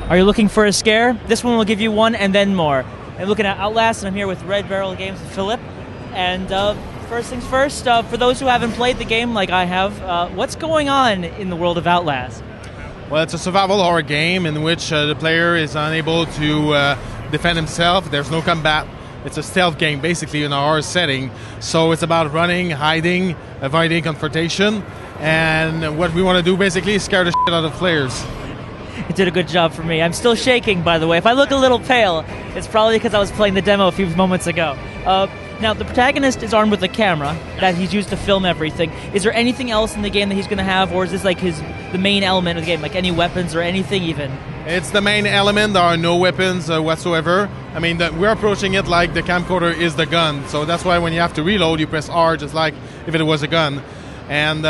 Are you looking for a scare? This one will give you one and then more. I'm looking at Outlast, and I'm here with Red Barrel Games with Philip. And first things first, for those who haven't played the game like I have, what's going on in the world of Outlast? Well, it's a survival horror game in which the player is unable to defend himself. There's no combat. It's a stealth game, basically, in a horror setting. So it's about running, hiding, avoiding confrontation. And what we want to do, basically, is scare the shit out of players. It did a good job for me. I'm still shaking, by the way. If I look a little pale, it's probably because I was playing the demo a few moments ago. Now, the protagonist is armed with a camera that he's used to film everything. Is there anything else in the game that he's going to have, or is this like the main element of the game, like any weapons or anything even? It's the main element. There are no weapons whatsoever. I mean, we're approaching it like the camcorder is the gun. So that's why when you have to reload, you press R just like if it was a gun. And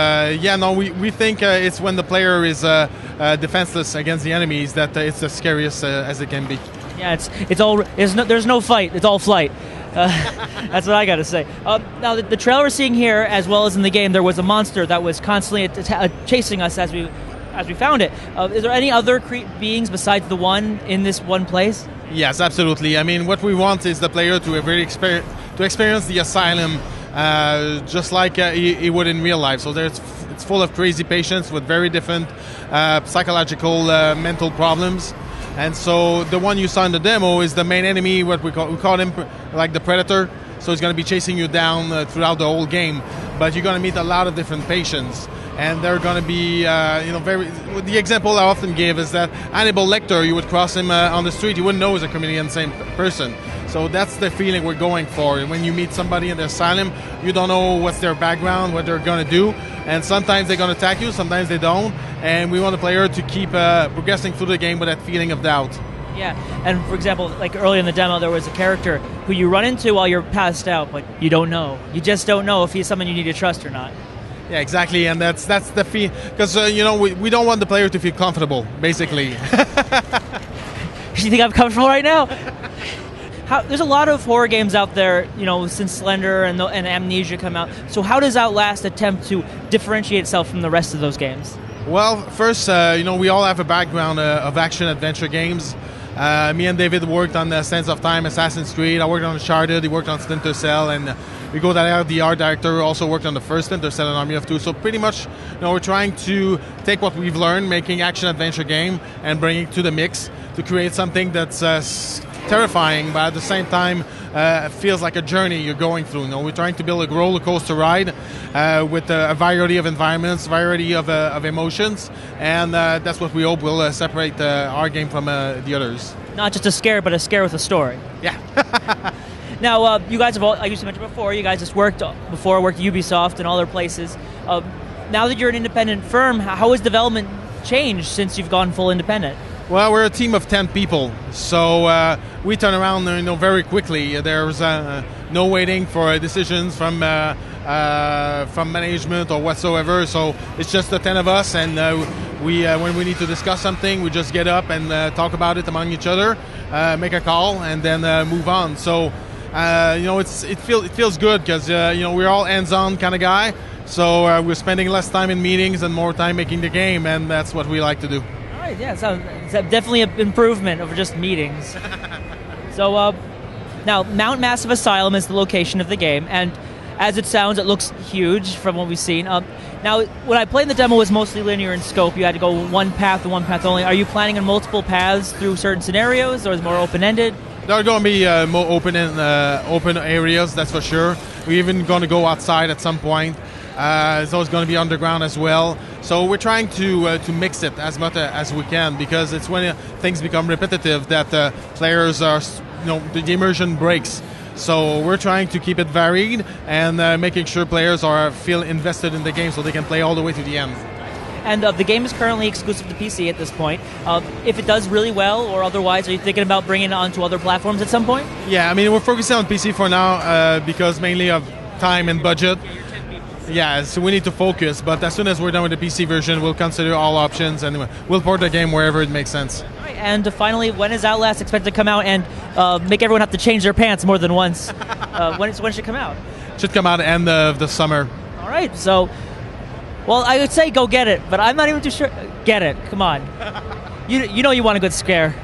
we think it's when the player is defenseless against the enemies that it's the scariest as it can be. Yeah, there's no fight. It's all flight. That's what I got to say. Now, the trailer we're seeing here, as well as in the game, there was a monster that was constantly chasing us as we found it. Is there any other beings besides the one in this one place? Yes, absolutely. I mean, what we want is the player to really experience the asylum just like he would in real life. So it's full of crazy patients with very different psychological mental problems. And so the one you saw in the demo is the main enemy. What we call him like the Predator. So he's going to be chasing you down throughout the whole game. But you're going to meet a lot of different patients, and they're going to be the example I often give is that Hannibal Lecter. You would cross him on the street, you wouldn't know he's a comedian, same person. So that's the feeling we're going for. When you meet somebody in the asylum, you don't know what's their background, what they're going to do. And sometimes they're going to attack you, sometimes they don't. And we want the player to keep progressing through the game with that feeling of doubt. Yeah, and for example, like early in the demo, there was a character who you run into while you're passed out, but you don't know. You just don't know if he's someone you need to trust or not. Yeah, exactly, and that's the feel. Because, we don't want the player to feel comfortable, basically. You think I'm comfortable right now? There's a lot of horror games out there, since Slender and Amnesia come out. So how does Outlast attempt to differentiate itself from the rest of those games? Well, first, we all have a background of action-adventure games. Me and David worked on the Sands of Time, Assassin's Creed. I worked on Uncharted, he worked on Splinter Cell, and Rigo Dallaire, the art director, also worked on the first Splinter Cell and Army of Two. So pretty much, we're trying to take what we've learned, making action-adventure game, and bring it to the mix to create something that's terrifying, but at the same time feels like a journey you're going through. We're trying to build a roller coaster ride with a variety of environments, variety of emotions, and that's what we hope will separate our game from the others. Not just a scare, but a scare with a story. Yeah. Now, you guys have I used to mention before, you guys just worked at Ubisoft and all their places. Now that you're an independent firm, how has development changed since you've gone full independent? Well, we're a team of 10 people, so we turn around very quickly. There's no waiting for decisions from management or whatsoever, so it's just the 10 of us, and when we need to discuss something, we just get up and talk about it among each other, make a call, and then move on. So, it feels good because, we're all hands-on kind of guy, so we're spending less time in meetings and more time making the game, and that's what we like to do. Yeah, it's definitely an improvement over just meetings. So now, Mount Massive Asylum is the location of the game, and as it sounds, it looks huge from what we've seen. Now, when I played the demo, it was mostly linear in scope. You had to go one path and one path only. Are you planning on multiple paths through certain scenarios, or is it more open-ended? There are going to be more open areas, that's for sure. We're even going to go outside at some point. It's always going to be underground as well. So we're trying to mix it as much as we can, because it's when things become repetitive that players are, the immersion breaks. So we're trying to keep it varied and making sure players feel invested in the game so they can play all the way to the end. And the game is currently exclusive to PC at this point. If it does really well or otherwise, are you thinking about bringing it onto other platforms at some point? Yeah, I mean, we're focusing on PC for now because mainly of time and budget. Yeah, so we need to focus, but as soon as we're done with the PC version, we'll consider all options and we'll port the game wherever it makes sense. All right, and finally, when is Outlast expected to come out and make everyone have to change their pants more than once? When should it come out? Should come out at the end of the summer. All right, so Well, I would say go get it, but I'm not even too sure. Get it. Come on. You know you want a good scare.